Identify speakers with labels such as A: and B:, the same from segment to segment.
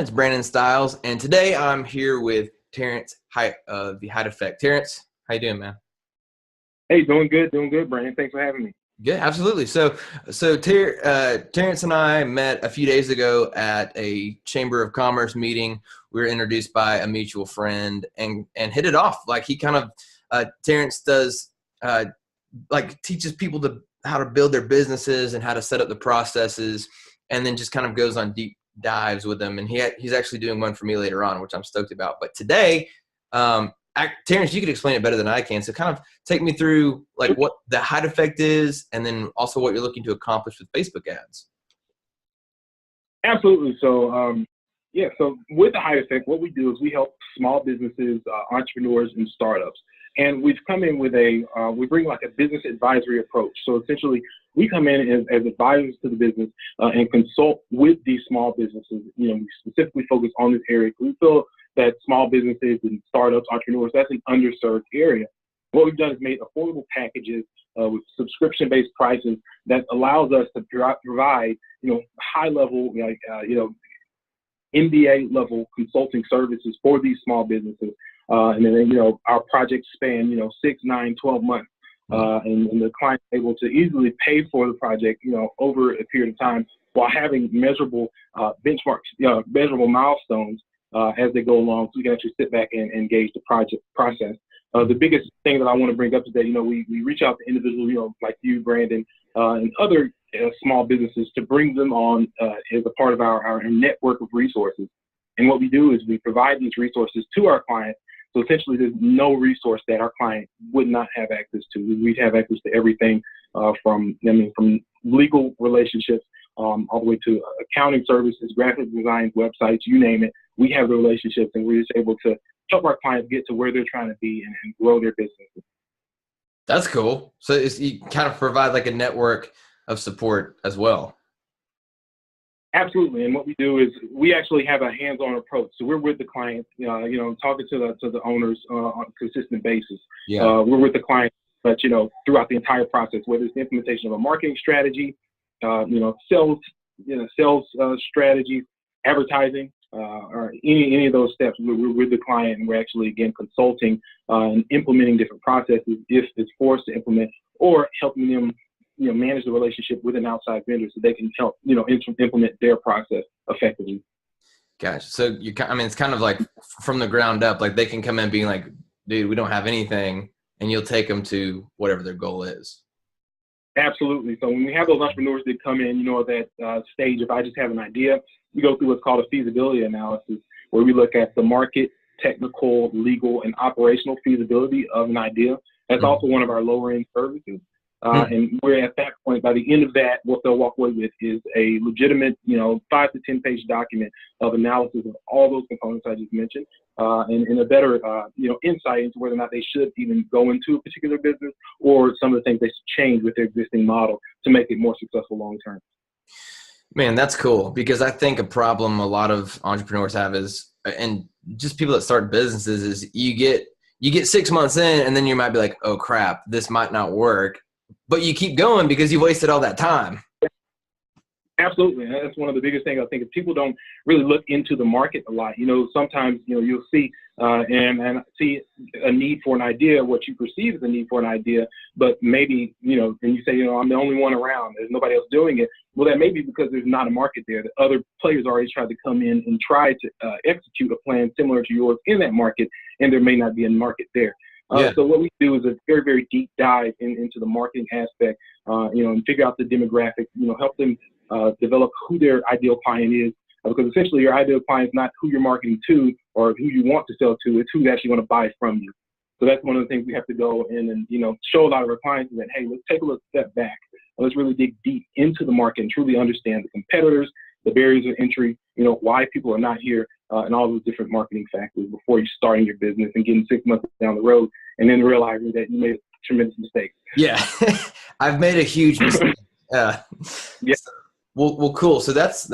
A: It's Brandon Stiles, and today I'm here with Terrance of the Hight Effect. Terrance, how you doing, man?
B: Hey, doing good, Brandon. Thanks for having me.
A: Good, absolutely. So Terrance and I met a few days ago at a Chamber of Commerce meeting. We were introduced by a mutual friend and hit it off. Like he kind of Terrance does like teaches people how to build their businesses and how to set up the processes, and then just kind of goes on deep dives with them. And he's actually doing one for me later on, which I'm stoked about. But today, Terrance, you could explain it better than I can. So kind of take me through like what the Hight Effect is, and then also what you're looking to accomplish with Facebook ads.
B: Absolutely. So, so with the Hight Effect, what we do is we help small businesses, entrepreneurs, and startups. And we've come in with we bring like a business advisory approach. So essentially, we come in as advisors to the business and consult with these small businesses. We specifically focus on this area. We feel that small businesses and startups, entrepreneurs, that's an underserved area. What we've done is made affordable packages with subscription-based prices that allows us to provide, high-level, MBA-level consulting services for these small businesses. And then, our projects span, 6, 9, 12 months. And the client is able to easily pay for the project, over a period of time while having measurable benchmarks, measurable milestones as they go along, so we can actually sit back and engage the project process. The biggest thing that I want to bring up is that, we reach out to individuals, like you, Brandon, and other small businesses to bring them on as a part of our network of resources. And what we do is we provide these resources to our clients. So essentially, there's no resource that our client would not have access to. We'd have access to everything from legal relationships all the way to accounting services, graphic design, websites, you name it. We have the relationships, and we're just able to help our clients get to where they're trying to be and grow their businesses.
A: That's cool. So you kind of provide like a network of support as well.
B: Absolutely. And what we do is we actually have a hands-on approach. So we're with the client, talking to the owners on a consistent basis.
A: Yeah.
B: We're with the client, but, throughout the entire process, whether it's the implementation of a marketing strategy, sales strategy, advertising, or any of those steps. We're with the client, and we're actually, again, consulting and implementing different processes if it's forced to implement, or helping them manage the relationship with an outside vendor so they can help, implement their process effectively.
A: Gosh. So it's kind of like from the ground up, like they can come in being like, dude, we don't have anything, and you'll take them to whatever their goal is.
B: Absolutely. So when we have those entrepreneurs that come in, at that stage, if I just have an idea, we go through what's called a feasibility analysis, where we look at the market, technical, legal, and operational feasibility of an idea. That's also one of our lower end services. And we're at that point, by the end of that, what they'll walk away with is a legitimate, 5 to 10 page document of analysis of all those components I just mentioned, and a better, insight into whether or not they should even go into a particular business, or some of the things they should change with their existing model to make it more successful long term.
A: Man, that's cool, because I think a problem a lot of entrepreneurs have is, and just people that start businesses, is you get 6 months in, and then you might be like, oh crap, this might not work. But you keep going because you wasted all that time.
B: Absolutely. That's one of the biggest things I think. If people don't really look into the market a lot, sometimes, you'll see and see a need for an idea, what you perceive as a need for an idea, but maybe, and you say, I'm the only one around, there's nobody else doing it. Well, that may be because there's not a market there. The other players already tried to come in and try to execute a plan similar to yours in that market, and there may not be a market there. So what we do is a very, very deep dive into the marketing aspect, and figure out the demographic, help them develop who their ideal client is, because essentially your ideal client is not who you're marketing to or who you want to sell to, it's who's actually going to buy from you. So that's one of the things we have to go in and, show a lot of our clients is that, hey, let's take a little step back. Let's really dig deep into the market and truly understand the competitors, the barriers of entry, why people are not here, and all those different marketing factors before you starting your business and getting 6 months down the road and then realizing that you made a tremendous mistake.
A: Yeah, I've made a huge mistake.
B: Yeah.
A: Well, cool. So that's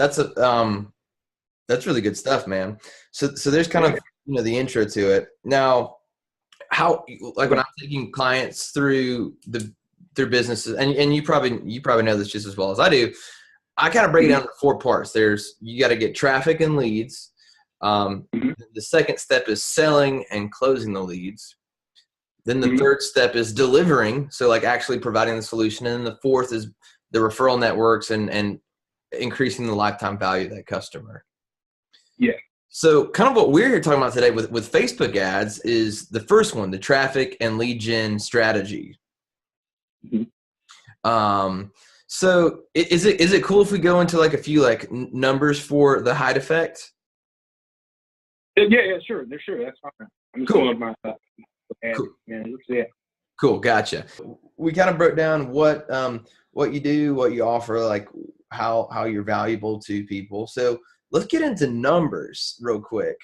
A: really good stuff, man. So there's kind of the intro to it. Now, how when I'm taking clients through their businesses, and you probably know this just as well as I do. I kind of break it down into 4 parts. You got to get traffic and leads. The second step is selling and closing the leads. Then the
B: Mhm.
A: third step is delivering, so like actually providing the solution. And then the fourth is the referral networks and increasing the lifetime value of that customer.
B: Yeah.
A: So kind of what we're here talking about today with Facebook ads is the first one, the traffic and lead gen strategy.
B: Mhm.
A: So is it cool if we go into like a few like numbers for the Hight Effect?
B: Yeah, sure. They're sure. That's fine. I'm just
A: Cool.
B: going with my ad,
A: Cool.
B: man. Yeah.
A: Cool, gotcha. We kind of broke down what you do, what you offer, like how you're valuable to people. So let's get into numbers real quick.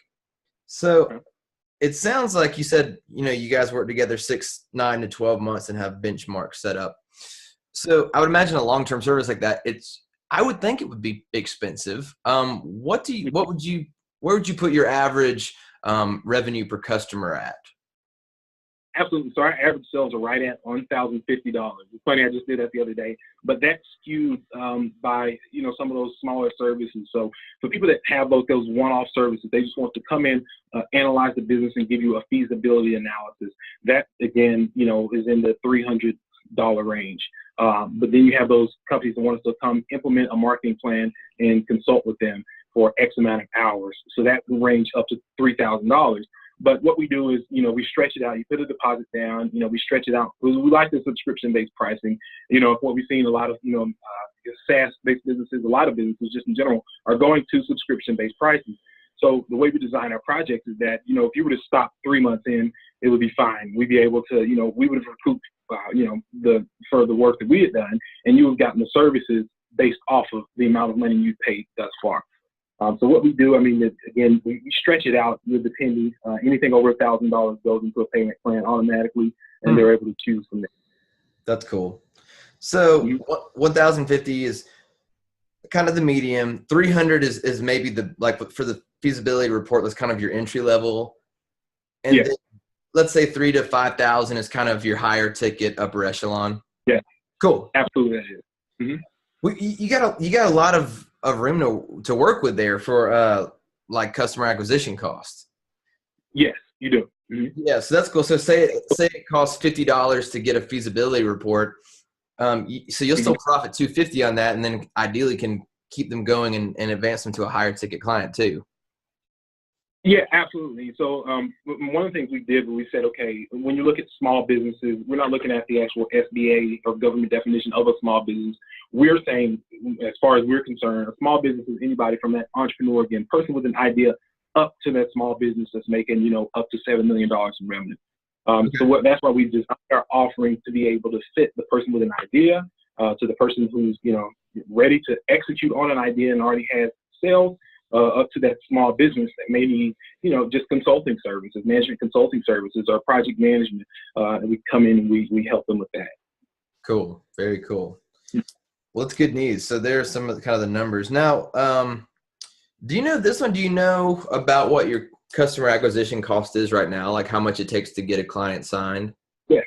A: So
B: Okay.
A: it sounds like you said, you guys work together 6, 9 to 12 months and have benchmarks set up. So I would imagine a long-term service like that, I would think it would be expensive. Where would you put your average revenue per customer at?
B: Absolutely. So our average sales are right at $1,050. It's funny, I just did that the other day, but that's skewed by some of those smaller services. So for people that have those one-off services, they just want to come in, analyze the business, and give you a feasibility analysis. That again, is in the $300 range. But then you have those companies that want us to come implement a marketing plan and consult with them for X amount of hours. So that will range up to $3,000. But what we do is, we stretch it out. You put a deposit down, we stretch it out. We like the subscription-based pricing. What we've seen a lot of, SaaS-based businesses, a lot of businesses just in general are going to subscription-based pricing. So the way we design our projects is that, if you were to stop 3 months in, it would be fine. We'd be able to, we would have recouped, for the work that we had done, and you have gotten the services based off of the amount of money you paid thus far. So what we do, again, we stretch it out depending. Anything over $1,000 goes into a payment plan automatically, and they're able to choose from there.
A: That's cool. So 1,050 is kind of the medium. 300 is maybe for the feasibility report, that's kind of your entry level. And then, let's say 3,000 to 5,000 is kind of your higher ticket, upper echelon.
B: Yeah.
A: Cool.
B: Absolutely. That is. Mm-hmm.
A: You got a lot of room to work with there for like customer acquisition costs.
B: Yes, you do. Mm-hmm.
A: Yeah, so that's cool. So say it costs $50 to get a feasibility report. So you'll still profit $250 on that, and then ideally can keep them going and advance them to a higher ticket client too.
B: Yeah, absolutely. So one of the things we did was we said, okay, when you look at small businesses, we're not looking at the actual SBA or government definition of a small business. We're saying, as far as we're concerned, a small business is anybody from that entrepreneur, again, person with an idea, up to that small business that's making, up to $7 million in revenue. So that's why we designed our offering to be able to fit the person with an idea, to the person who's, ready to execute on an idea and already has sales, up to that small business that may need, just consulting services, management consulting services, or project management. And we come in and we help them with that.
A: Cool. Very cool. Well, it's good news. So there's some of the numbers. Now, do you know this one? Do you know about what your customer acquisition cost is right now? Like how much it takes to get a client signed?
B: Yes,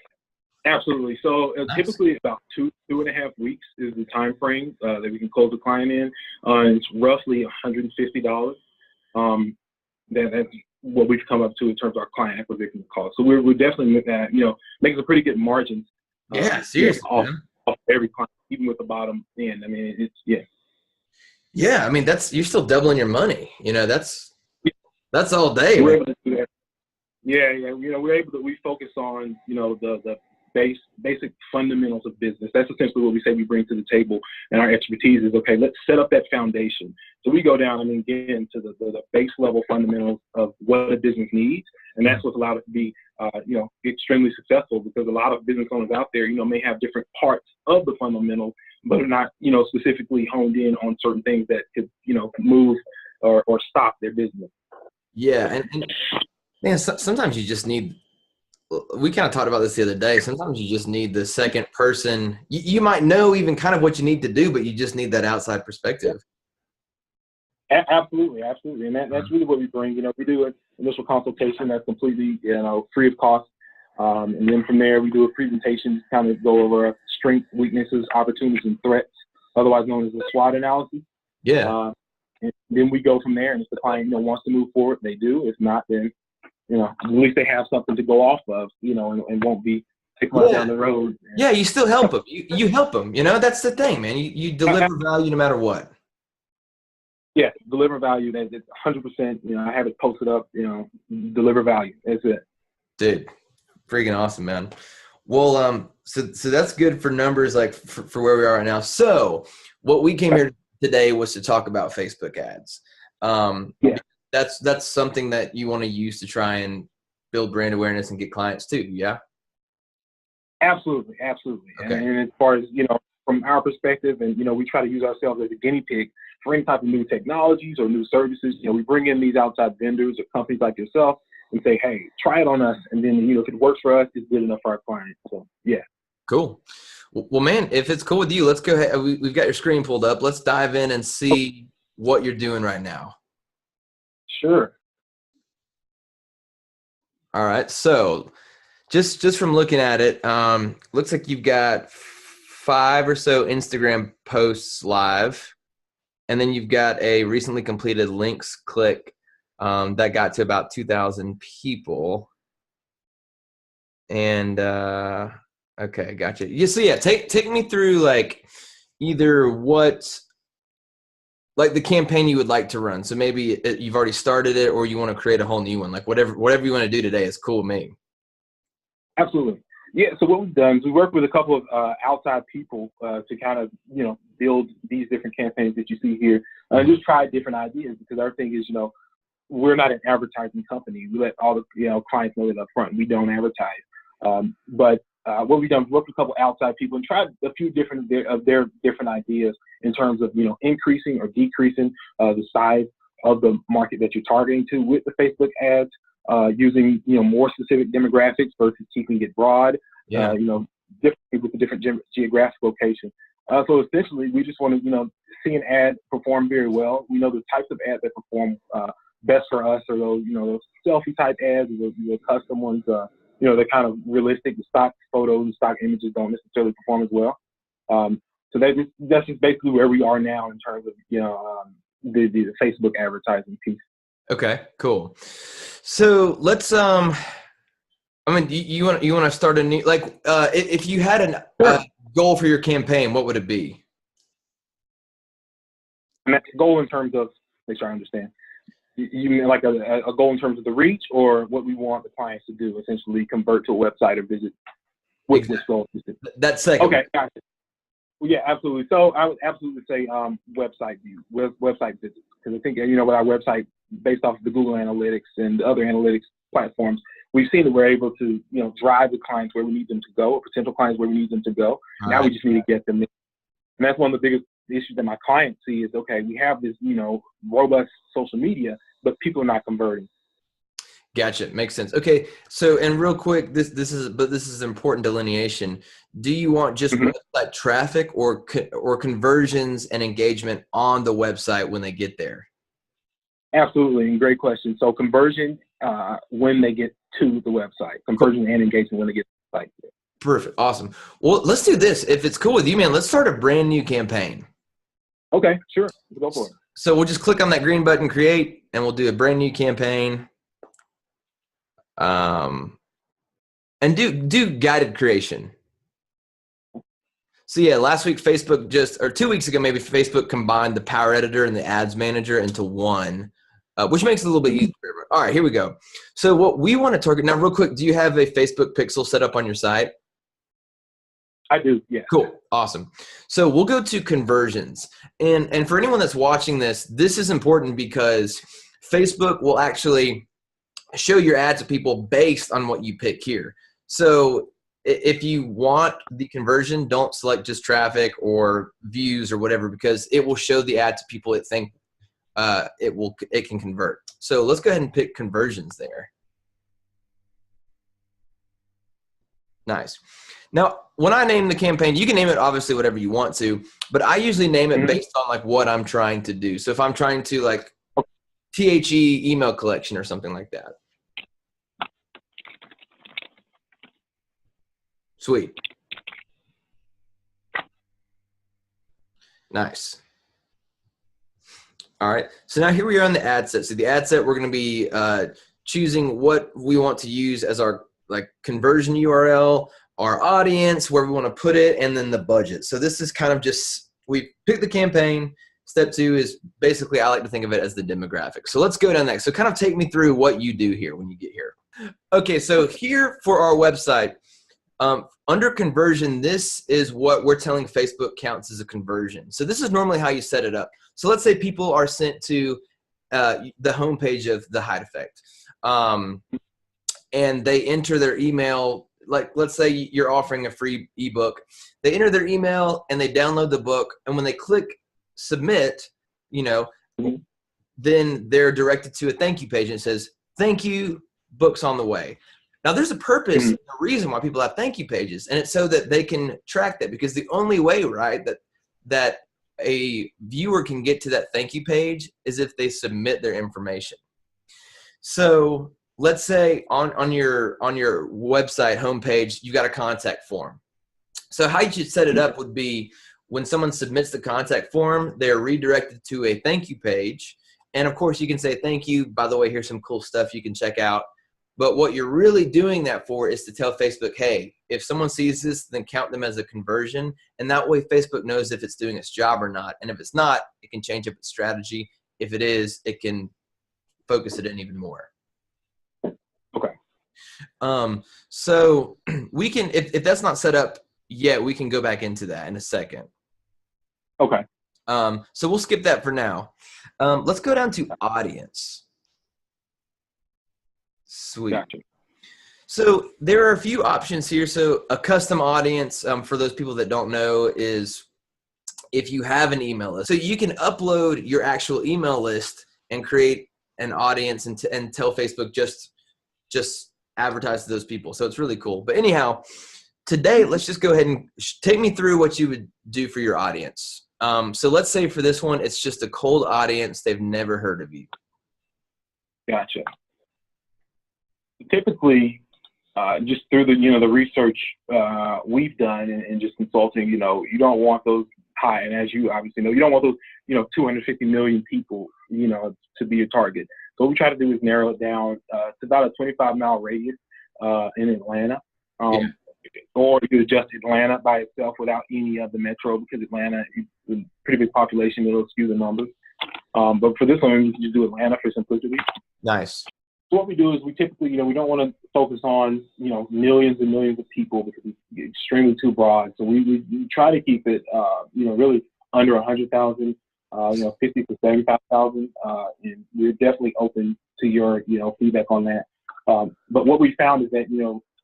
B: absolutely. So
A: Nice.
B: Typically about 2.5 weeks is the time frame that we can close the client in. It's roughly $150. That's what we've come up to in terms of our client acquisition cost. So we're definitely making a pretty good margin.
A: Yeah, seriously.
B: Off every client, even with the bottom end.
A: Yeah, you're still doubling your money. That's all day.
B: We're able to do that. Yeah. We're able to. We focus on the basic fundamentals of business. That's essentially what we say we bring to the table, and our expertise is okay. Let's set up that foundation. So we go down again to the base level fundamentals of what a business needs, and that's what's allowed us to be extremely successful, because a lot of business owners out there may have different parts of the fundamentals, but are not specifically honed in on certain things that could move or stop their business.
A: Yeah, and man, sometimes you just need. We kind of talked about this the other day. Sometimes you just need the second person. You might know even kind of what you need to do, but you just need that outside perspective.
B: Absolutely. And that's really what we bring. We do an initial consultation that's completely, free of cost. And then from there, we do a presentation to kind of go over strengths, weaknesses, opportunities, and threats, otherwise known as a SWOT analysis.
A: Yeah.
B: And then we go from there. And if the client, wants to move forward, they do. If not, then, at least they have something to go off of, and won't be 6 months down the road.
A: Yeah, you still help them. You help them. That's the thing, man. You deliver value no matter what.
B: Yeah, deliver value. That's 100%. I have it posted up. Deliver value. That's it.
A: Dude, freaking awesome, man. Well, so that's good for numbers, like for where we are right now. So what we came here today was to talk about Facebook ads. That's something that you want to use to try and build brand awareness and get clients too. Yeah.
B: Absolutely.
A: Okay.
B: And as far as, from our perspective, and, we try to use ourselves as a guinea pig for any type of new technologies or new services. We bring in these outside vendors or companies like yourself and say, hey, try it on us. And then, if it works for us, it's good enough for our clients. So, yeah.
A: Cool. Well, man, if it's cool with you, let's go ahead. We've got your screen pulled up. Let's dive in and see what you're doing right now.
B: Sure.
A: All right. So just from looking at it, looks like you've got 5 or so Instagram posts live, and then you've got a recently completed links click that got to about 2,000 people. And okay, gotcha. So yeah, take me through like either like the campaign you would like to run. So maybe you've already started it, or you want to create a whole new one. Like whatever you want to do today is cool with me.
B: Absolutely. Yeah. So what we've done is we work with a couple of outside people to kind of, build these different campaigns that you see here, and just try different ideas, because our thing is, we're not an advertising company. We let all the clients know that up front. We don't advertise. But what we've done is work with a couple outside people and tried a few different of their different ideas in terms of increasing or decreasing the size of the market that you're targeting to with the Facebook ads, using more specific demographics versus keeping it broad. Different with a different geographic location. So essentially, we just want to see an ad perform very well. We know the types of ads that perform best for us are those those selfie type ads, the custom ones. They're kind of realistic. The stock photos, stock images don't necessarily perform as well. So that's just basically where we are now in terms of the Facebook advertising piece.
A: Okay, cool. So let's you want to start a new, like if you had a goal for your campaign, what would it be?
B: And that's a goal in terms of, make sure I understand. You mean like a goal in terms of the reach, or what we want the clients to do, essentially convert to a website or visit? Which goal?
A: That's second.
B: Okay, gotcha. Well, yeah, absolutely. So I would absolutely say website view, website visits, because I think with our website, based off of the Google Analytics and other analytics platforms, we've seen that we're able to drive the clients where we need them to go, or potential clients where we need them to go. Now we just need to get them in. And that's one of the biggest issues that my clients see is, okay, we have this robust social media, but people are not converting.
A: Gotcha. Makes sense. Okay. So, and real quick, this is important delineation. Do you want just website traffic or conversions and engagement on the website when they get there?
B: Absolutely. And great question. So conversion when they get to the website, conversion and engagement when they get to the site.
A: Perfect. Awesome. Well, let's do this. If it's cool with you, man, let's start a brand new campaign.
B: Okay, sure. Let's go for it.
A: So we'll just click on that green button, create, and we'll do a brand new campaign. And do guided creation. So yeah, last week Facebook or 2 weeks ago, maybe Facebook combined the Power Editor and the Ads Manager into one, which makes it a little bit easier. All right, here we go. So what we want to target now, real quick, do you have a Facebook pixel set up on your site?
B: I do, yeah.
A: Cool, awesome. So we'll go to conversions, and for anyone that's watching this is important because Facebook will actually show your ads to people based on what you pick here. So if you want the conversion, don't select just traffic or views or whatever, because it will show the ad to people that think it can convert. So let's go ahead and pick conversions there. Nice. Now, when I name the campaign, you can name it obviously whatever you want to, but I usually name it based on like what I'm trying to do. So if I'm trying to like THE email collection or something like that. Sweet. Nice. All right. So now here we are on the ad set. So the ad set, we're going to be choosing what we want to use as our like conversion URL, our audience, where we want to put it, and then the budget. So this is kind of just, we pick the campaign. Step 2 is basically, I like to think of it as the demographic. So let's go down next. So kind of take me through what you do here when you get here. Okay, so here for our website, under conversion, this is what we're telling Facebook counts as a conversion. So this is normally how you set it up. So let's say people are sent to the homepage of the Hight Effect, and they enter their email. Like, let's say you're offering a free ebook. They enter their email and they download the book, and when they click submit, you know, then they're directed to a thank you page and it says, "Thank you, book's on the way." Now there's a purpose, a reason why people have thank you pages, and it's so that they can track that, because the only way, right, that a viewer can get to that thank you page is if they submit their information. So let's say on your website homepage, you got a contact form. So how you should set it up would be, when someone submits the contact form, they're redirected to a thank you page. And of course you can say, "Thank you, by the way, here's some cool stuff you can check out." But what you're really doing that for is to tell Facebook, hey, if someone sees this, then count them as a conversion. And that way Facebook knows if it's doing its job or not. And if it's not, it can change up its strategy. If it is, it can focus it in even more.
B: Okay.
A: So we can, if that's not set up yet, we can go back into that in a second.
B: Okay.
A: So we'll skip that for now. Let's go down to audience. Sweet.
B: Gotcha.
A: So there are a few options here. So a custom audience, for those people that don't know, is if you have an email list. So you can upload your actual email list and create an audience and tell Facebook just advertise to those people. So it's really cool. But anyhow, today, let's just go ahead and take me through what you would do for your audience. So let's say for this one, it's just a cold audience. They've never heard of you.
B: Gotcha. Typically, just through the research we've done and just consulting, you don't want those high, and as you obviously know, you don't want those 250 million people to be a target. So what we try to do is narrow it down to about a 25-mile radius in Atlanta, or you could adjust Atlanta by itself without any of the metro, because Atlanta is a pretty big population. It'll skew the numbers. But for this one, we can just do Atlanta for simplicity.
A: Nice.
B: So what we do is we typically, we don't want to focus on, millions and millions of people, because it's extremely too broad. So we try to keep it, really under 100,000, 50 to 75,000. And we're definitely open to your, feedback on that. But what we found is that,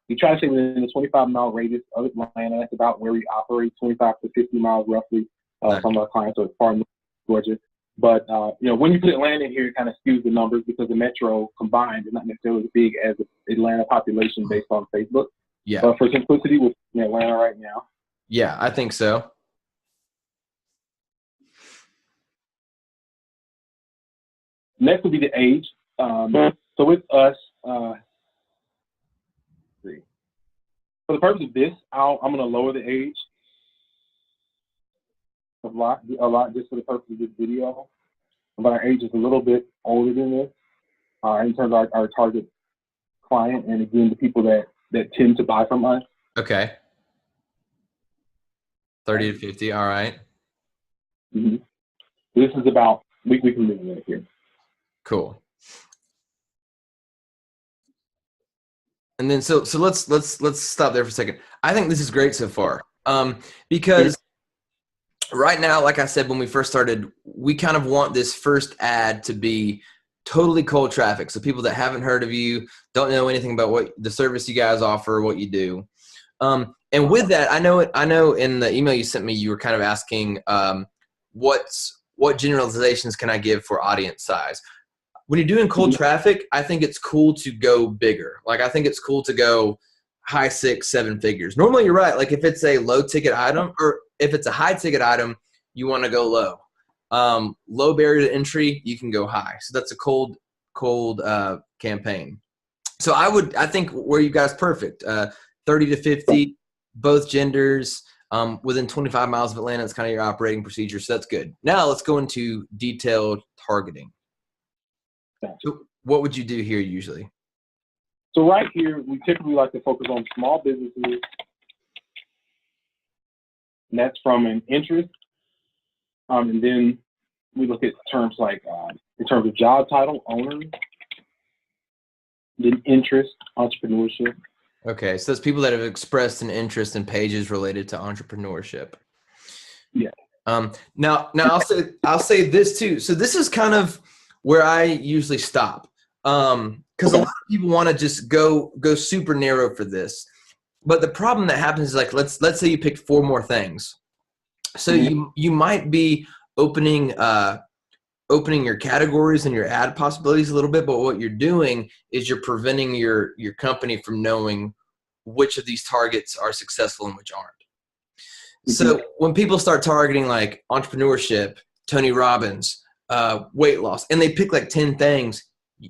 B: we try to stay within the 25-mile radius of Atlanta. That's about where we operate, 25 to 50 miles roughly. Some of our clients are far north Georgia. But, when you put Atlanta in here, it kind of skews the numbers, because the metro combined is not necessarily as big as the Atlanta population based on Facebook.
A: Yeah.
B: But for simplicity, we're in Atlanta right now.
A: Yeah, I think so.
B: Next would be the age. So with us, let's see. For the purpose of this, I'm going to lower the age a lot, just for the purpose of this video. But our age is a little bit older than this in terms of our target client, and again, the people that tend to buy from us.
A: Okay. 30 to 50. All right.
B: Mm-hmm. This is about, we can move it here.
A: Cool. And then so let's stop there for a second. I think this is great so far, because right now, like I said, when we first started, we kind of want this first ad to be totally cold traffic. So people that haven't heard of you, don't know anything about what the service you guys offer, what you do. And with that, I know in the email you sent me, you were kind of asking, what generalizations can I give for audience size? When you're doing cold traffic, I think it's cool to go bigger. Like, I think it's cool to go high 6, 7 figures. Normally you're right. Like if it's a low ticket item, or if it's a high ticket item, you want to go low. Low barrier to entry, you can go high. So that's a cold campaign. So I think where you guys perfect, 30 to 50, both genders. Within 25 miles of Atlanta, it's kind of your operating procedure. So that's good. Now let's go into detailed targeting.
B: Gotcha.
A: So what would you do here usually?
B: So right here, we typically like to focus on small businesses, and that's from an interest. And then we look at terms like, in terms of job title, owner, then interest, entrepreneurship.
A: Okay, so that's people that have expressed an interest in pages related to entrepreneurship.
B: Yeah.
A: Now I'll say this too. So this is kind of where I usually stop, because a lot of people want to just go super narrow for this. But the problem that happens is, like, let's say you picked 4 more things. So you might be opening your categories and your ad possibilities a little bit, but what you're doing is you're preventing your company from knowing which of these targets are successful and which aren't. So when people start targeting like entrepreneurship, Tony Robbins, weight loss, and they pick like 10 things,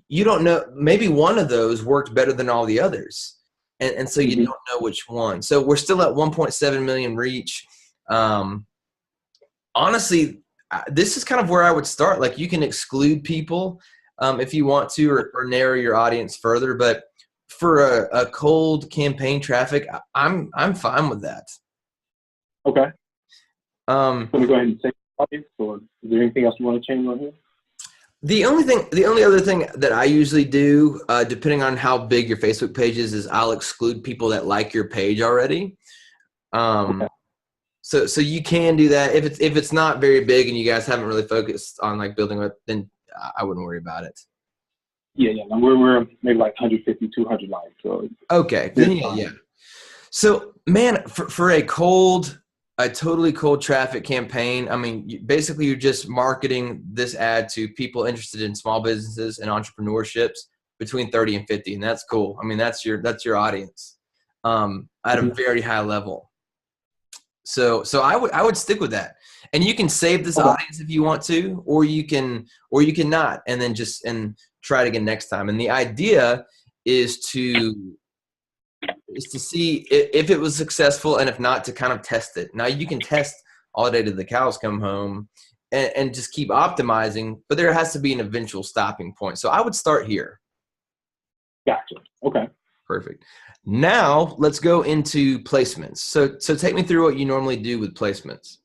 A: you don't know, maybe one of those worked better than all the others. And so you don't know which one. So we're still at 1.7 million reach. Honestly, this is kind of where I would start. Like, you can exclude people if you want to, or narrow your audience further. But for a cold campaign traffic, I'm fine with that.
B: Okay. Let me go ahead and say audience, or is there anything else you want to change on here?
A: The only other thing that I usually do, depending on how big your Facebook page is I'll exclude people that like your page already.
B: Okay.
A: So you can do that if it's not very big and you guys haven't really focused on like building it, then I wouldn't worry about it.
B: Yeah. No, we're maybe like 150, 200 likes. So
A: okay. Then yeah. So man, for a totally cold traffic campaign, I mean, basically you're just marketing this ad to people interested in small businesses and entrepreneurships between 30 and 50, and that's cool. I mean, that's your audience at a very high level. So I would stick with that, and you can save this audience if you want to, or you can not, and then try it again next time. And the idea is to see if it was successful, and if not, to kind of test it. Now you can test all the day till the cows come home, and just keep optimizing, but there has to be an eventual stopping point. So I would start here.
B: Gotcha. Okay.
A: Perfect. Now let's go into placements. So take me through what you normally do with placements.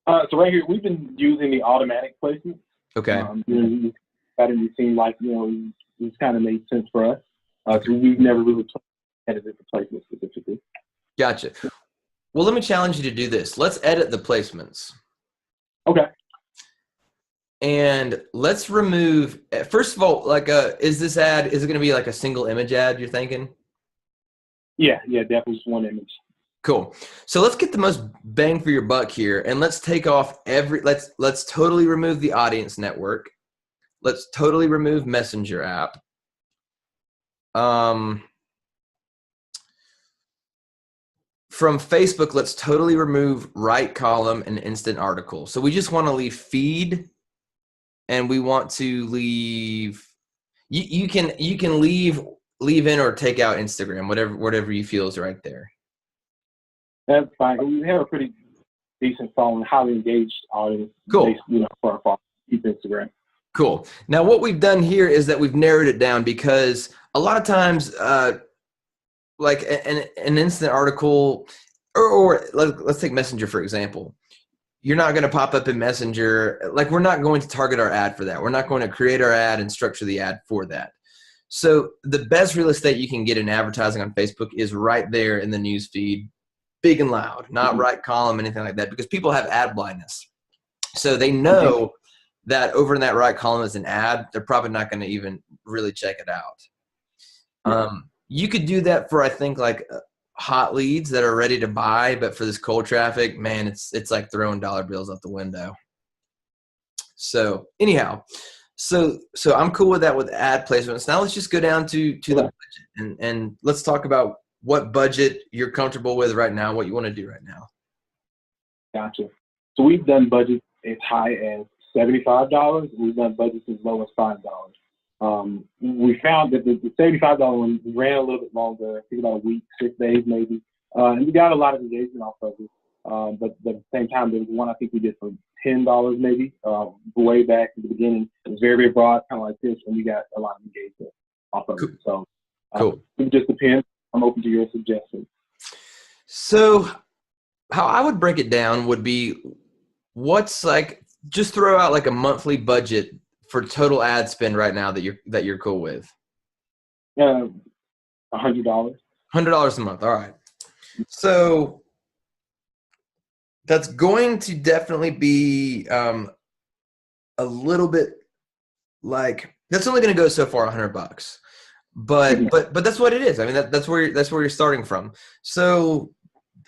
B: So right here, we've been using the automatic placement.
A: Okay.
B: It seemed like, it's kind of made sense for us. So we've never really edited the placement specifically.
A: Gotcha. Well, let me challenge you to do this. Let's edit the placements.
B: Okay.
A: And let's remove, first of all, like, is it going to be like a single image ad, you're thinking?
B: Yeah, definitely just one image.
A: Cool. So let's get the most bang for your buck here, and let's take off let's totally remove the audience network. Let's totally remove Messenger app. From Facebook, let's totally remove right column and instant article. So we just want to leave feed, and we want to leave. You can leave in or take out Instagram, whatever you feel is right there.
B: That's fine. We have a pretty decent following, highly engaged audience.
A: Cool.
B: For our following, keep Instagram.
A: Cool. Now what we've done here is that we've narrowed it down, because a lot of times, like an instant article, or let's take Messenger for example. You're not going to pop up in Messenger. Like, we're not going to target our ad for that. We're not going to create our ad and structure the ad for that. So the best real estate you can get in advertising on Facebook is right there in the news feed, big and loud, not right column, anything like that, because people have ad blindness. So they know that over in that right column is an ad. They're probably not going to even really check it out. You could do that for, I think, like hot leads that are ready to buy, but for this cold traffic, man, it's like throwing dollar bills out the window. So anyhow, so I'm cool with that with ad placements. Now let's just go down to the budget, and let's talk about what budget you're comfortable with right now, what you want to do right now.
B: Gotcha. So we've done budgets as high as $75. We've done budgets as low as $5. We found that the $75 one ran a little bit longer, I think about a week, 6 days maybe, and we got a lot of engagement off of it. But at the same time, there was one I think we did for $10 maybe, way back at the beginning. It was very, very broad, kind of like this, and we got a lot of engagement off of it. So
A: cool.
B: It just depends. I'm open to your suggestions.
A: So how I would break it down would be, what's like, just throw out like a monthly budget for total ad spend right now that you're cool with.
B: $100.
A: $100 a month. All right. So that's going to definitely be a little bit like, that's only going to go so far, $100. But that's what it is. I mean, that's where you're starting from. So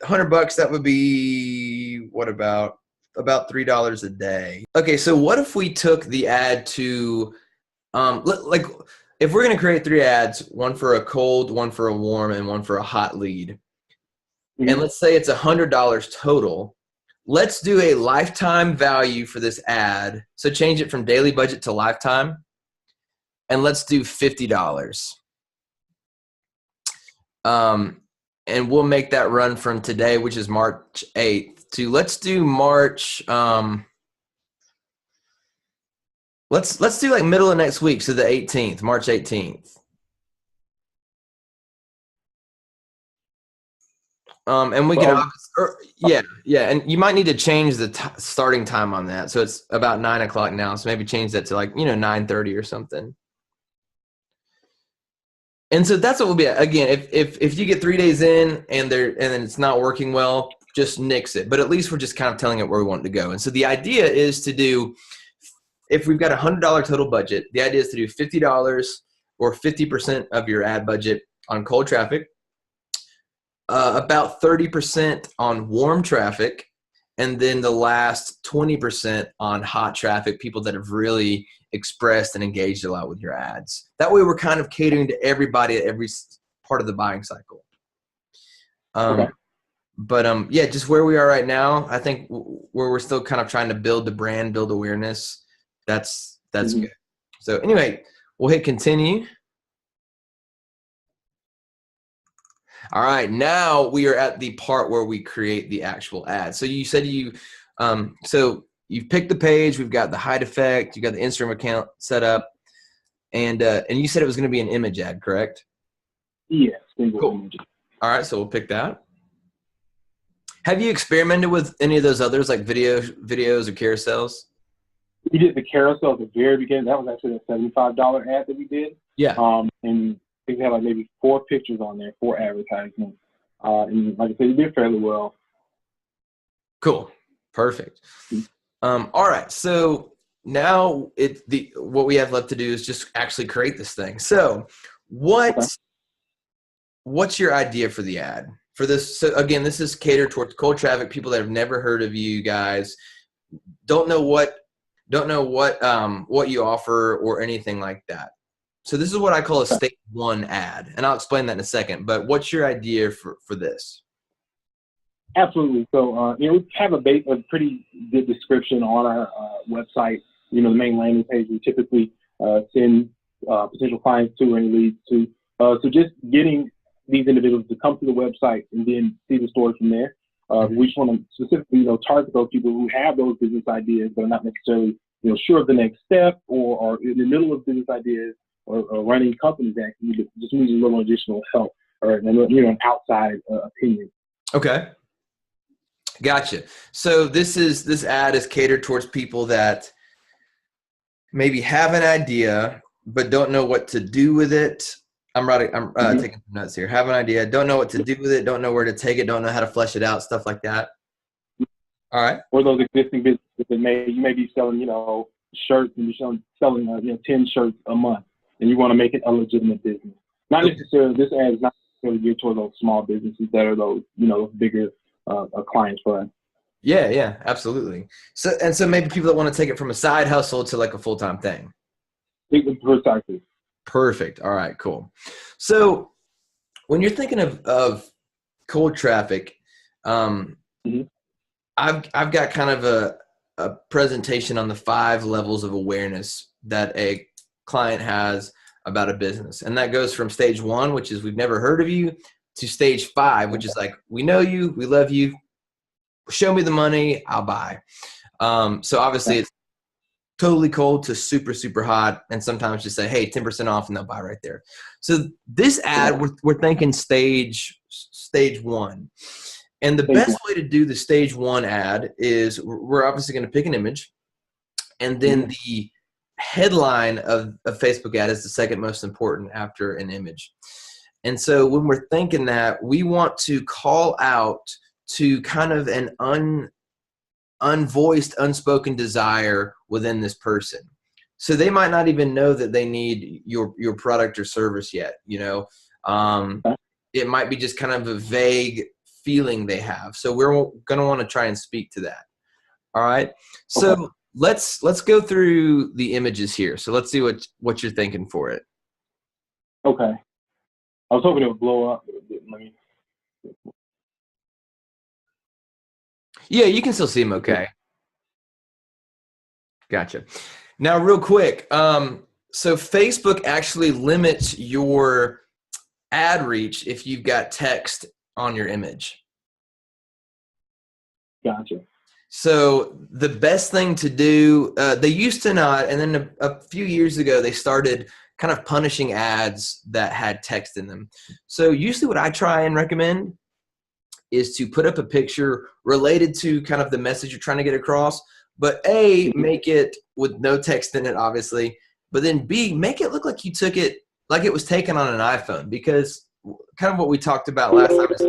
A: $100, that would be what, about $3 a day. Okay, so what if we took the ad to like, if we're going to create 3 ads, one for a cold, one for a warm, and one for a hot lead, and let's say it's $100 total, let's do a lifetime value for this ad. So change it from daily budget to lifetime, and let's do $50. And we'll make that run from today, which is March 8th, to, let's do March, let's do like middle of next week, so the 18th, March 18th. And we can, yeah, and you might need to change the starting time on that. So it's about 9 o'clock now, so maybe change that to like, 9:30 or something. And so that's what will be. Again, if you get 3 days in and then it's not working well, just nix it. But at least we're just kind of telling it where we want it to go. And so the idea is to do, if we've got a $100 total budget, the idea is to do $50 or 50% of your ad budget on cold traffic, about 30% on warm traffic, and then the last 20% on hot traffic, people that have really expressed and engaged a lot with your ads. That way we're kind of catering to everybody at every part of the buying cycle.
B: Okay.
A: But yeah, just where we are right now, I think where we're still kind of trying to build the brand, build awareness, that's good. So anyway, we'll hit continue. All right, now we are at the part where we create the actual ad. So you said so you've picked the page, we've got the Hight Effect, you got the Instagram account set up, and you said it was going to be an image ad, correct?
B: Yes.
A: Cool.
B: Image.
A: All right, so we'll pick that. Have you experimented with any of those others, like videos or carousels?
B: We did the carousel at the very beginning. That was actually a $75 ad that we did.
A: Yeah.
B: And I think we had like maybe 4 pictures on there, 4 advertisements. And like I said, it did fairly well.
A: Cool. Perfect. All right. So now what we have left to do is just actually create this thing. So what's your idea for the ad for this? So again, this is catered towards cold traffic, people that have never heard of you guys, don't know what you offer or anything like that. So this is what I call a stage 1 ad, and I'll explain that in a second. But what's your idea for this?
B: Absolutely. So we have a pretty good description on our website. The main landing page we typically send potential clients to or any leads to. So just getting these individuals to come to the website and then see the story from there. We just want to specifically, target those people who have those business ideas but are not necessarily, sure of the next step or are in the middle of business ideas or running companies that just need a little additional help or an outside opinion.
A: Okay. Gotcha. So this ad is catered towards people that maybe have an idea but don't know what to do with it. I'm taking some notes here. Have an idea, don't know what to do with it, don't know where to take it, don't know how to flesh it out, stuff like that. All right.
B: Or those existing businesses that you may be selling, shirts, and you're selling 10 shirts a month, and you want to make it a legitimate business. Not necessarily, this ad is not necessarily geared toward those small businesses that are those, bigger clients for us.
A: Yeah, absolutely. So maybe people that want to take it from a side hustle to like a full-time thing.
B: Precisely.
A: Perfect. All right, cool. So when you're thinking of cold traffic, I've got kind of a presentation on the 5 levels of awareness that a client has about a business. And that goes from stage 1, which is we've never heard of you, to stage 5, which is like, we know you, we love you, show me the money, I'll buy. So obviously it's totally cold to super, super hot. And sometimes just say, hey, 10% off, and they'll buy right there. So this ad, we're thinking stage 1. And the best way to do the stage 1 ad is we're obviously going to pick an image. And then the headline of a Facebook ad is the second most important after an image. And so when we're thinking that, we want to call out to kind of an unvoiced, unspoken desire within this person. So they might not even know that they need your product or service yet. You know, it might be just kind of a vague feeling they have. So we're going to want to try and speak to that. All right. So let's go through the images here. So let's see what you're thinking for it.
B: Okay. I was hoping it would blow up. Let me.
A: Yeah, you can still see them okay. Gotcha. Now, real quick, so Facebook actually limits your ad reach if you've got text on your image.
B: Gotcha.
A: So the best thing to do, they used to not, and then a few years ago, they started kind of punishing ads that had text in them. So usually what I try and recommend is to put up a picture related to kind of the message you're trying to get across, but A, make it with no text in it, obviously, but then B, make it look like you took it, like it was taken on an iPhone, because kind of what we talked about last time is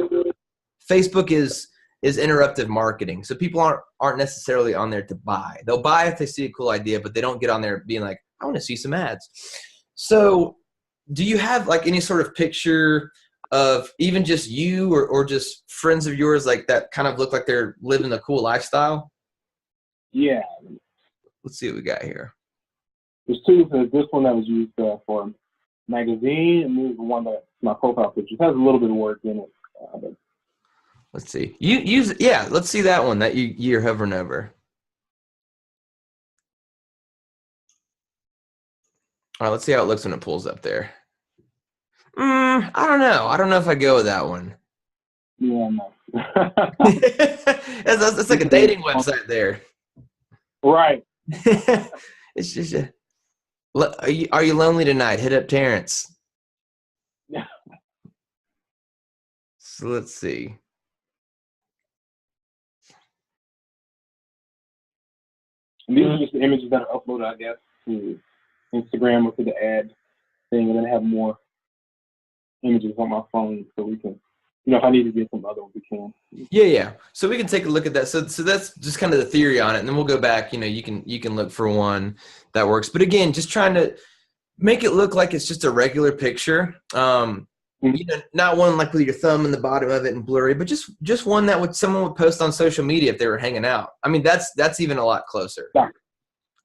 A: Facebook is interruptive marketing. So people aren't necessarily on there to buy. They'll buy if they see a cool idea, but they don't get on there being like, I want to see some ads. So do you have like any sort of picture of even just you or just friends of yours like that kind of look like they're living a cool lifestyle?
B: Yeah.
A: Let's see what we got here.
B: There's two. There's this one that was used for a magazine, and there's the one that's my profile picture. It has a little bit of work in it. But
A: let's see. Yeah, let's see that one that you're hovering over. All right, let's see how it looks when it pulls up there. I don't know. I don't know if I go with that one.
B: Yeah, no.
A: That's like a dating website there.
B: Right.
A: It's just are you lonely tonight? Hit up Terrance.
B: Yeah.
A: So let's see.
B: And these are just the images that are uploaded, I guess, to Instagram or to the ad thing, and then I have more images on my phone so we can, if I need to get some other ones, we can.
A: Yeah. So we can take a look at that. So that's just kind of the theory on it, and then we'll go back. You can look for one that works. But again, just trying to make it look like it's just a regular picture. Not one like with your thumb in the bottom of it and blurry, but just one that someone would post on social media if they were hanging out. I mean, that's even a lot closer.
B: Yeah.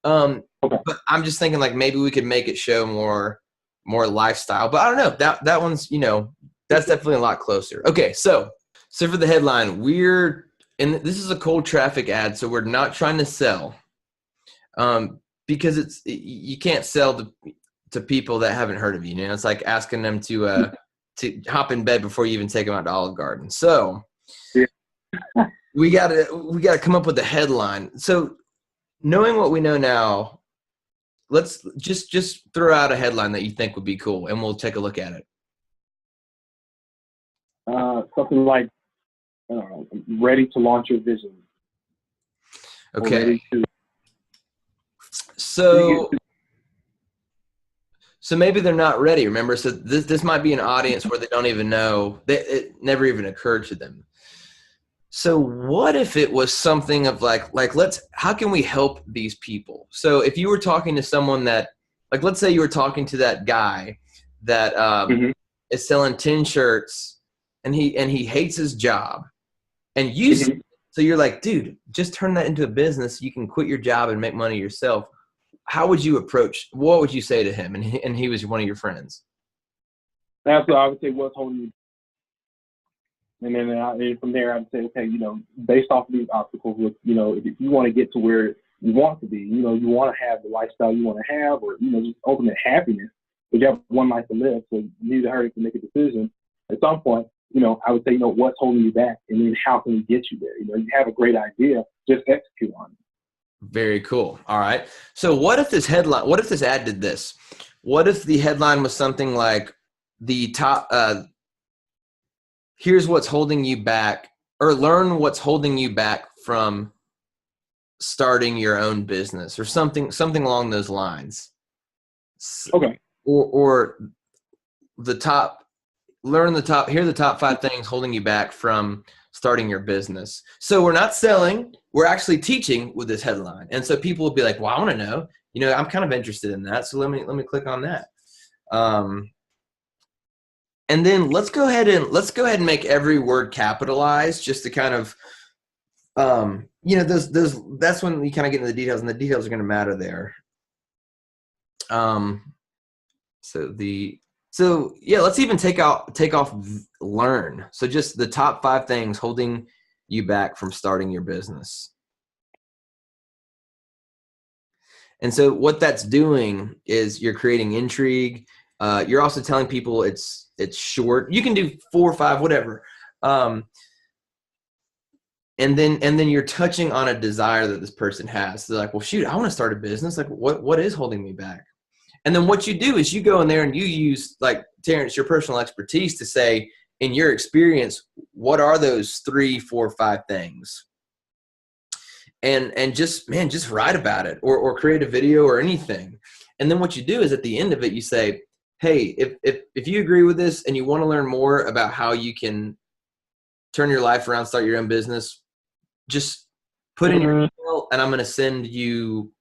A: But I'm just thinking like maybe we could make it show more lifestyle. But I don't know. That one's that's definitely a lot closer. Okay, so for the headline, and this is a cold traffic ad, so we're not trying to sell, because you can't sell to people that haven't heard of you. It's like asking them to hop in bed before you even take them out to Olive Garden. So we gotta come up with a headline. So knowing what we know now, let's just throw out a headline that you think would be cool, and we'll take a look at it.
B: Something like, ready to launch your vision.
A: Okay. So maybe they're not ready. Remember, so this might be an audience where they don't even know. It never even occurred to them. So what if it was something of like how can we help these people? So if you were talking to someone that, like, let's say you were talking to that guy that is selling 10 shirts and he hates his job, and so you're like, dude, just turn that into a business. You can quit your job and make money yourself. How would you approach? What would you say to him? And he was one of your friends.
B: That's what I would say. What's holding you? And then from there, I'd say, okay, based off of these obstacles, if you want to get to where you want to be. You know, you want to have the lifestyle you want to have, or, you know, just ultimate happiness. But you have one life to live, so you need to hurry to make a decision. At some point, you know, I would say, you know, what's holding you back, and then how can we get you there? You know, you have a great idea, just execute on it.
A: Very cool. All right. So what if this ad did this? What if the headline was something like the top, here's what's holding you back, or learn what's holding you back from starting your own business, or something along those lines.
B: Okay.
A: Or the top, here are the top 5 things holding you back from starting your business. So we're not selling, we're actually teaching with this headline. And so people will be like, well, I want to know, you know, I'm kind of interested in that. So let me click on that. And then let's go ahead and make every word capitalized, just to kind of, you know, that's when we kind of get into the details, and the details are going to matter there. So yeah, let's even take off learn. So just the top 5 things holding you back from starting your business. And so what that's doing is you're creating intrigue. You're also telling people it's short. You can do 4 or 5, whatever. And then you're touching on a desire that this person has. They're like, well, shoot, I want to start a business. Like, what is holding me back? And then what you do is you go in there and you use, like, Terrence, your personal expertise to say, in your experience, what are those 3, 4, 5 things? And just write about it, or create a video or anything. And then what you do is at the end of it, you say, hey, if you agree with this and you want to learn more about how you can turn your life around, start your own business, just put in your email, and I'm going to send you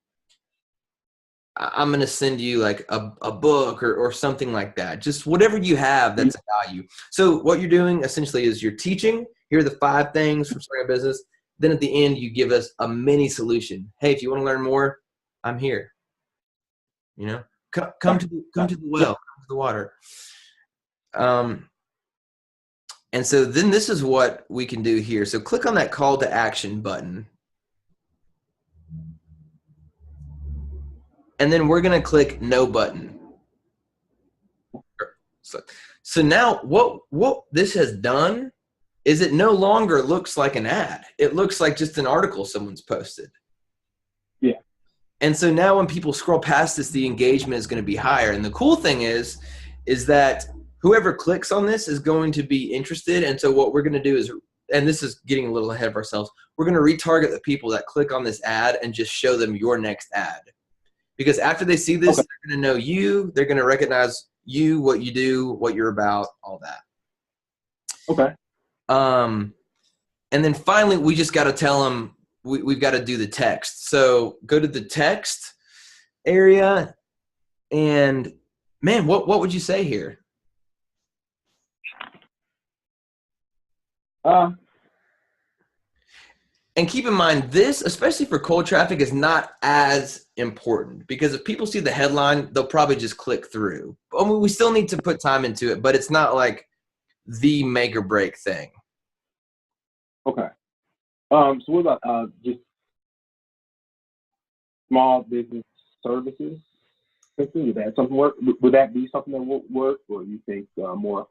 A: like a book or something like that. Just whatever you have that's a value. So what you're doing essentially is you're teaching, here are the 5 things from starting a business. Then at the end, you give us a mini solution. Hey, if you want to learn more, I'm here. You know, come to the well, come to the water. And so then this is what we can do here. So click on that call to action button. And then we're going to click no button. So now what this has done is it no longer looks like an ad. It looks like just an article someone's posted.
B: Yeah.
A: And so now when people scroll past this, the engagement is going to be higher. And the cool thing is that whoever clicks on this is going to be interested. And so what we're going to do is, and this is getting a little ahead of ourselves, we're going to retarget the people that click on this ad and just show them your next ad. Because after they see this, they're going to know you, they're going to recognize you, what you do, what you're about, all that.
B: Okay.
A: And then finally, we just got to tell them, we've got to do the text. So go to the text area, and man, what would you say here? And keep in mind, this, especially for cold traffic, is not as important, because if people see the headline, they'll probably just click through. I mean, we still need to put time into it, but it's not like the make or break thing.
B: Okay. So what about just small business services? Would that something work? Would that be something that would work, or you think more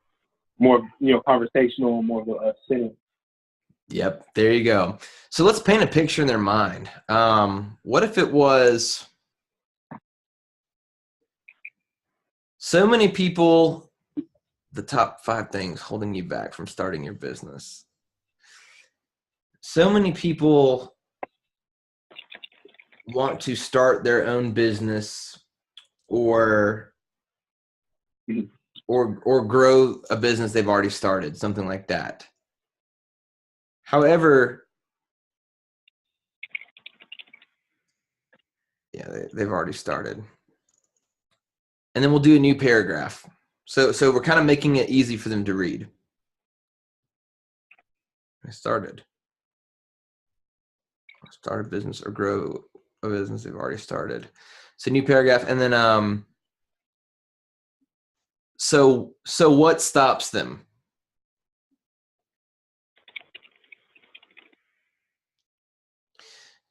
B: conversational, more of a sentence?
A: Yep, there you go. So let's paint a picture in their mind. What if it was so many people, the top 5 things holding you back from starting your business. So many people want to start their own business or grow a business they've already started, something like that. However, yeah, they've already started. And then we'll do a new paragraph. So we're kind of making it easy for them to read. I started a business or grow a business they've already started. So new paragraph, and then so what stops them?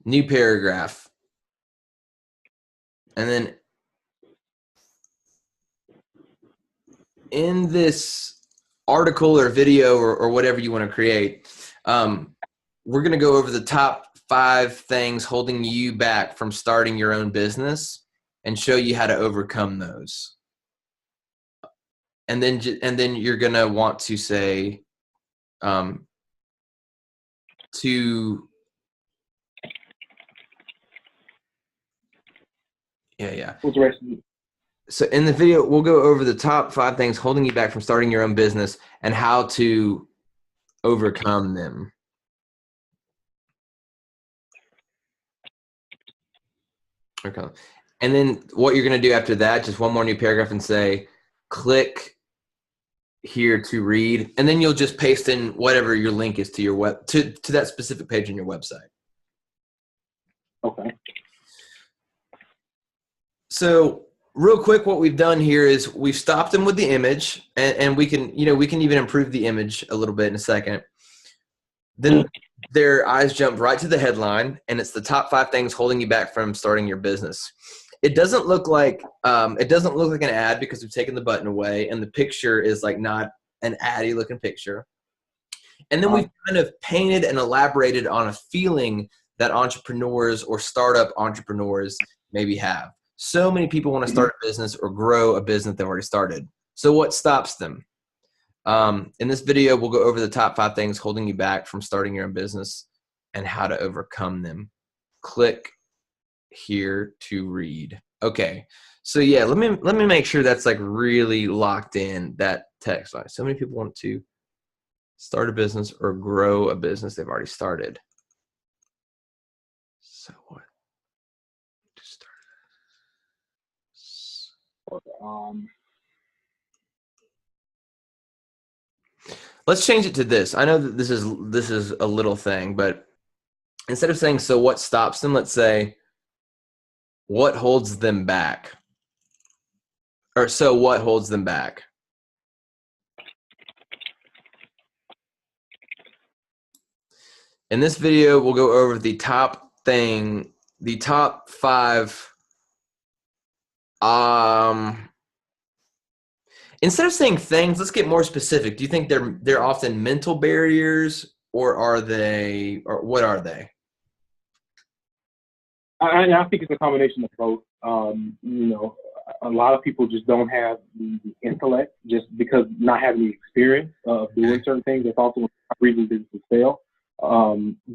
A: New paragraph. And then in this article or video or whatever you want to create, we're going to go over the top 5 things holding you back from starting your own business and show you how to overcome those. And then you're going to want to say, yeah.
B: What's the rest of it?
A: So in the video, we'll go over the top 5 things holding you back from starting your own business and how to overcome them. Okay. And then what you're going to do after that, just one more new paragraph and say, click here to read. And then you'll just paste in whatever your link is to your to that specific page on your website.
B: Okay.
A: So real quick, what we've done here is we've stopped them with the image, and we can even improve the image a little bit in a second. Then their eyes jump right to the headline, and it's the top 5 things holding you back from starting your business. It doesn't look like an ad because we've taken the button away, and the picture is like not an addy looking picture. And then we've kind of painted and elaborated on a feeling that entrepreneurs or startup entrepreneurs maybe have. So many people want to start a business or grow a business they've already started. So what stops them? In this video, we'll go over the top 5 things holding you back from starting your own business and how to overcome them. Click here to read. Okay. So yeah, let me make sure that's like really locked in, that text line. So many people want to start a business or grow a business they've already started. So what? Let's change it to this. I know that this is a little thing, but instead of saying, so what stops them, let's say, what holds them back? Or so what holds them back? In this video, we'll go over the top 5. Instead of saying things, let's get more specific. Do you think they're often mental barriers, or what are they?
B: I think it's a combination of both. A lot of people just don't have the intellect just because not having the experience of doing certain things. That's also one reason businesses fail.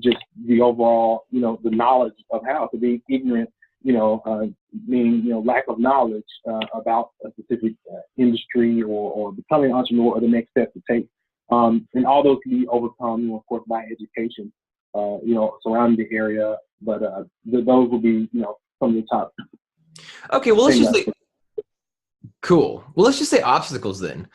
B: Just the overall, the knowledge of how to be ignorant, meaning, lack of knowledge about a specific industry or becoming an entrepreneur or the next step to take. And all those can be overcome, of course, by education, surrounding the area. But those will be, some of the top.
A: Okay, well, let's just say, cool. Well, let's just say obstacles then.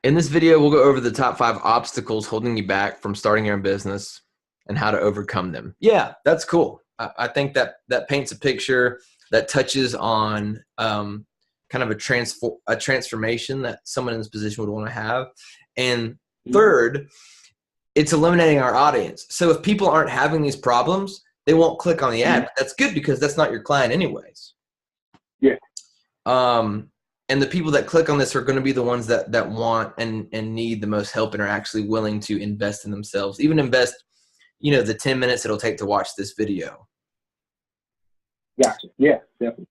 A: In this video, we'll go over the top 5 obstacles holding you back from starting your own business and how to overcome them. Yeah, that's cool. I think that paints a picture that touches on kind of a transformation that someone in this position would want to have. And third, it's eliminating our audience. So if people aren't having these problems, they won't click on the ad. But that's good because that's not your client anyways.
B: Yeah.
A: And the people that click on this are going to be the ones that want and need the most help and are actually willing to invest in themselves, even invest, the 10 minutes it'll take to watch this video.
B: Gotcha. Yeah, definitely.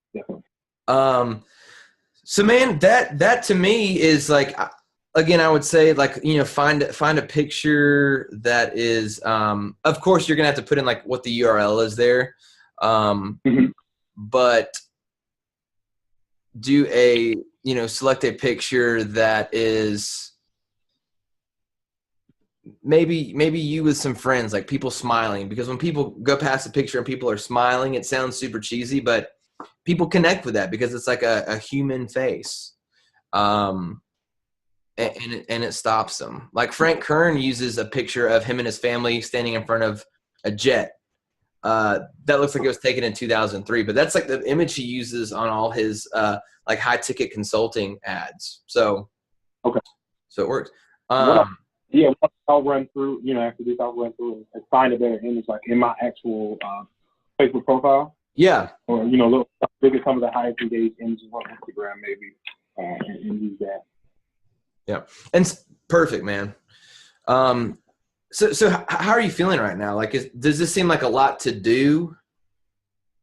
A: So man, that to me is like, again, I would say like, find a picture that is, of course you're going to have to put in like what the URL is there. But do a, select a picture that is maybe you with some friends, like people smiling, because when people go past a picture and people are smiling, it sounds super cheesy, but people connect with that because it's like a human face. And it stops them. Like Frank Kern uses a picture of him and his family standing in front of a jet. That looks like it was taken in 2003, but that's like the image he uses on all his like high ticket consulting ads. So,
B: okay.
A: So it works.
B: I'll run through, after this, I'll run through and find a better image, like in my actual Facebook profile.
A: Yeah.
B: Or, look at some of the highest engaged images on Instagram maybe, and use that.
A: Yeah. And perfect, man. So how are you feeling right now? Like, does this seem like a lot to do?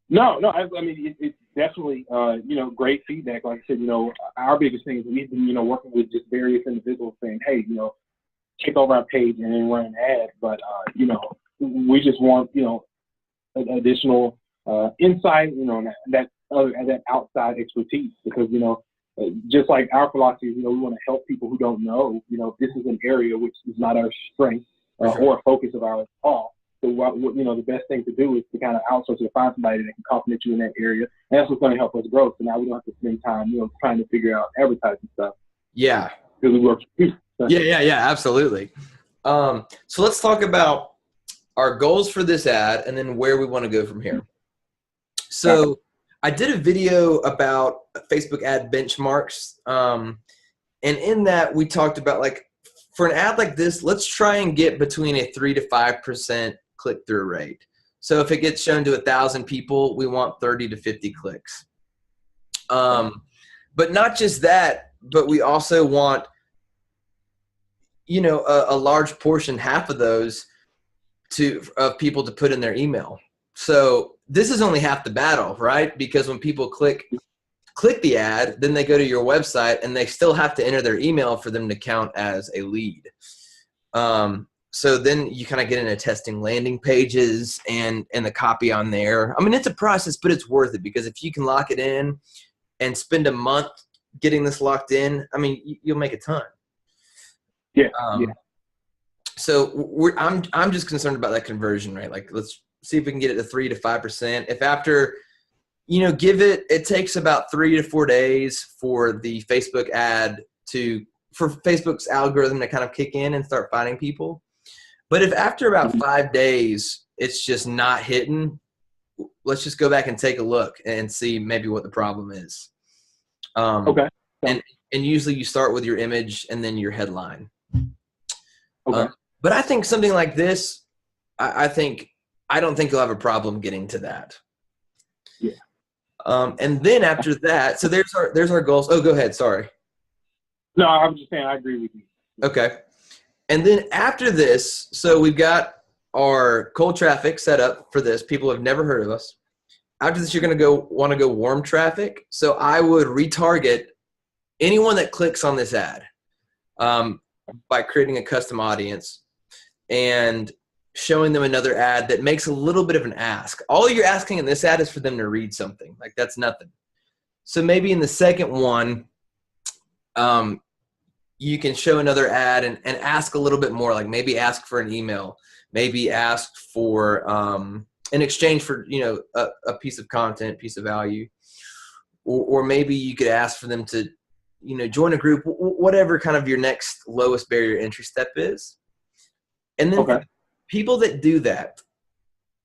B: No. I mean, it's definitely, great feedback. Like I said, our biggest thing is we've been, working with just various individuals saying, hey, check over our page and then run an ad. But, we just want, additional insight, that outside expertise, because, just like our philosophy, we want to help people who don't know, this is an area which is not our strength or a focus of ours at all. So the best thing to do is to kind of outsource it, to find somebody that can compliment you in that area. And that's what's going to help us grow. So now we don't have to spend time, trying to figure out advertising stuff.
A: Yeah.
B: Because we work for you.
A: Yeah, absolutely. So let's talk about our goals for this ad and then where we want to go from here. So I did a video about Facebook ad benchmarks. And in that we talked about, like, for an ad like this, let's try and get between a 3 to 5% click-through rate. So if it gets shown to 1,000 people, we want 30 to 50 clicks. But not just that, but we also want, a large portion, half of those, of people to put in their email. So this is only half the battle, right? Because when people click the ad, then they go to your website and they still have to enter their email for them to count as a lead. So then you kind of get into testing landing pages and the copy on there. I mean, it's a process, but it's worth it, because if you can lock it in and spend a month getting this locked in, I mean, you'll make a ton.
B: Yeah.
A: So I'm just concerned about that conversion rate. Like, let's see if we can get it to 3 to 5%. If after, it takes about 3 to 4 days for the Facebook ad for Facebook's algorithm to kind of kick in and start finding people. But if after about 5 days, it's just not hitting, let's just go back and take a look and see maybe what the problem is.
B: Okay.
A: And usually you start with your image and then your headline.
B: Okay.
A: But I think something like this, I don't think you'll have a problem getting to that.
B: Yeah.
A: And then after that, so there's our goals. Oh, go ahead. Sorry.
B: No, I was just saying I agree with you.
A: Okay. And then after this, so we've got our cold traffic set up for this. People have never heard of us. After this, you're going to want to go warm traffic. So I would retarget anyone that clicks on this ad by creating a custom audience and showing them another ad that makes a little bit of an ask. All you're asking in this ad is for them to read something. Like, that's nothing. So maybe in the second one, you can show another ad and ask a little bit more, like maybe ask for an email, maybe ask for in exchange for a piece of content, piece of value, or maybe you could ask for them to join a group, whatever kind of your next lowest barrier entry step is. And then people that do that,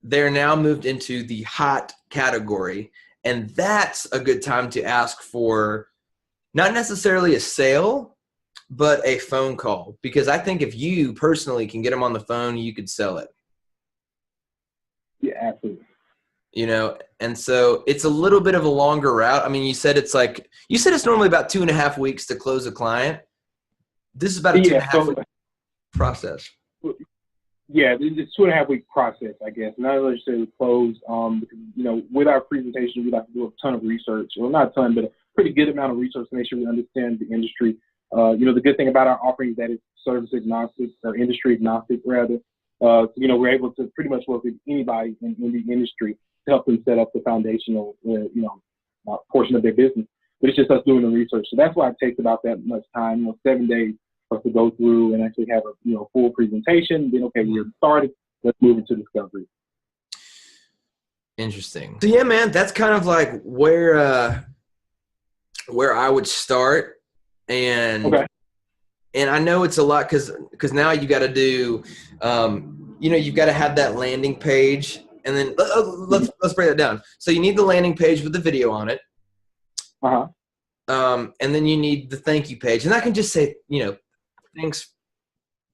A: they're now moved into the hot category, and that's a good time to ask for not necessarily a sale, but a phone call, because I think if you personally can get them on the phone, you could sell it.
B: Yeah, absolutely.
A: And so it's a little bit of a longer route. I mean, you said it's normally about 2.5 weeks to close a client. This is about a 2.5 week process.
B: Yeah, it's 2.5 week process, I guess. Not necessarily close, because, with our presentation, we have to do a ton of research. Well, not a ton, but a pretty good amount of research to make sure we understand the industry. The good thing about our offering is that it's service agnostic, or industry agnostic, rather. We're able to pretty much work with anybody in the industry to help them set up the foundational, portion of their business. But it's just us doing the research. So that's why it takes about that much time, 7 days for us to go through and actually have a full presentation. Then, okay, we're started. Let's move into discovery.
A: Interesting. So yeah, man, that's kind of like where I would start. And I know it's a lot because now you got to do, you've got to have that landing page, and then let's break that down. So you need the landing page with the video on it. And then you need the thank you page, and I can just say,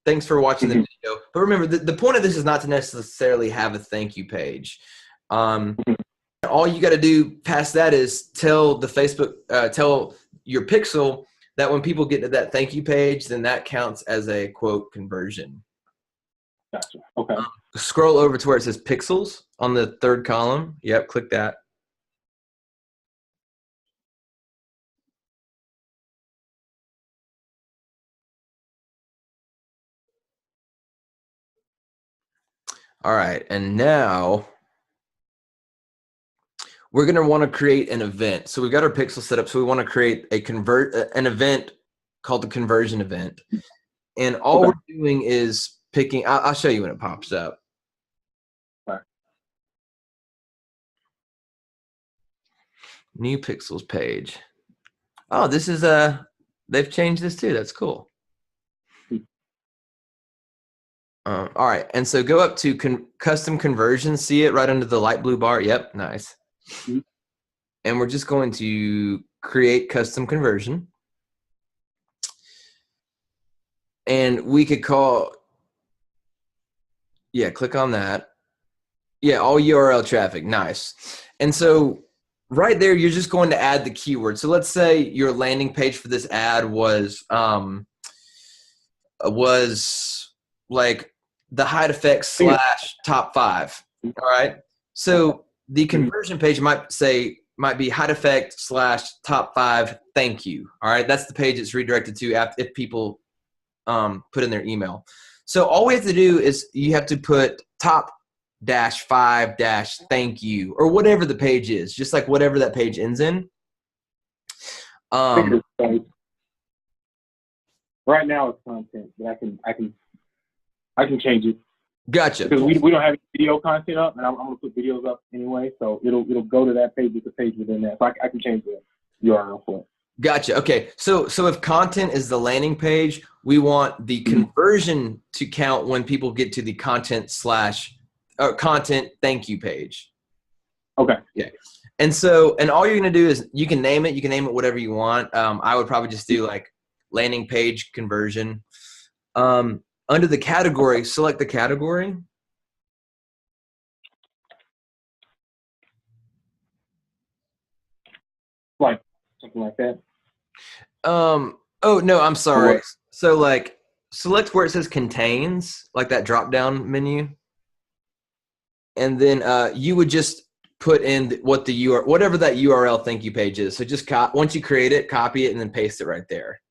A: thanks for watching the video. But remember, the point of this is not to necessarily have a thank you page. All you got to do past that is tell the Facebook, tell your pixel that when people get to that thank you page, then that counts as a quote conversion.
B: Gotcha. Okay.
A: Scroll over to where it says pixels on the third column. Yep, click that. All right, and now we're going to want to create an event. So we've got our pixel set up. So we want to create an event called the conversion event. And all we're doing is picking, I'll show you when it pops up.
B: All right.
A: New pixels page. Oh, this is they've changed this too. That's cool. All right, and so go up to custom conversion. See it right under the light blue bar? Yep, nice.
B: Mm-hmm.
A: And we're just going to create custom conversion. And we could call, yeah, click on that. Yeah, all URL traffic, nice. And so right there, you're just going to add the keyword. So let's say your landing page for this ad was like the Hight Effect / top 5. All right. So the conversion page might be Hight Effect / top 5. Thank you. All right. That's the page it's redirected to if people put in their email. So all we have to do is you have to put top -5 thank you or whatever the page is, just like whatever that page ends in.
B: Right now it's content, but I can change it.
A: Gotcha.
B: Because we don't have video content up, and I'm gonna put videos up anyway, so it'll go to that page with the page within that. So I can change the URL for it.
A: Gotcha. Okay. So if content is the landing page, we want the conversion to count when people get to the content thank you page.
B: Okay.
A: Yeah. And all you're going to do is you can name it whatever you want. I would probably just do like landing page conversion. Under the category, select the category.
B: Like something like that.
A: Oh no, I'm sorry. So like select where it says contains, like that drop down menu. And then you would just put in whatever that URL thank you page is. So just once you create it, copy it and then paste it right there.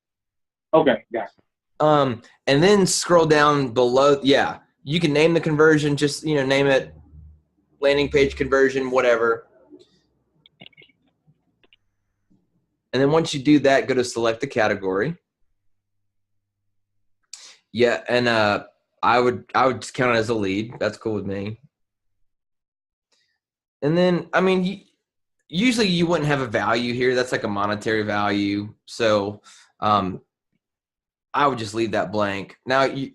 B: Okay, got it.
A: And then scroll down below. Yeah, you can name the conversion. Just name it landing page conversion, whatever. And then once you do that, go to select the category. Yeah, and I would just count it as a lead. That's cool with me. And then, I mean, usually you wouldn't have a value here. That's like a monetary value. So I would just leave that blank. Now, and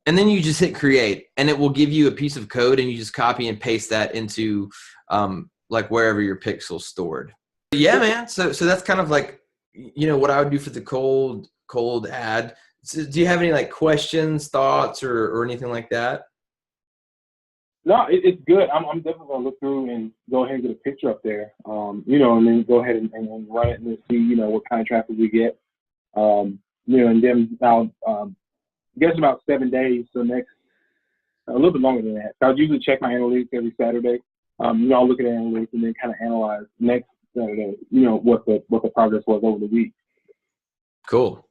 A: then you just hit create, and it will give you a piece of code, and you just copy and paste that into like wherever your pixel's stored. But yeah, man. So that's kind of like, what I would do for the cold ad. So do you have any like questions, thoughts, or anything like that?
B: No, it's good. I'm definitely gonna look through and go ahead and get a picture up there. And then go ahead and run it and see, what kind of traffic we get. And then I'll guess about 7 days. So next, a little bit longer than that. So I'll usually check my analytics every Saturday. I'll look at analytics and then kind of analyze next Saturday, what the progress was over the week.
A: Cool.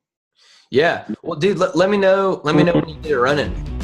A: Yeah. Well, dude, let me know when you get it running.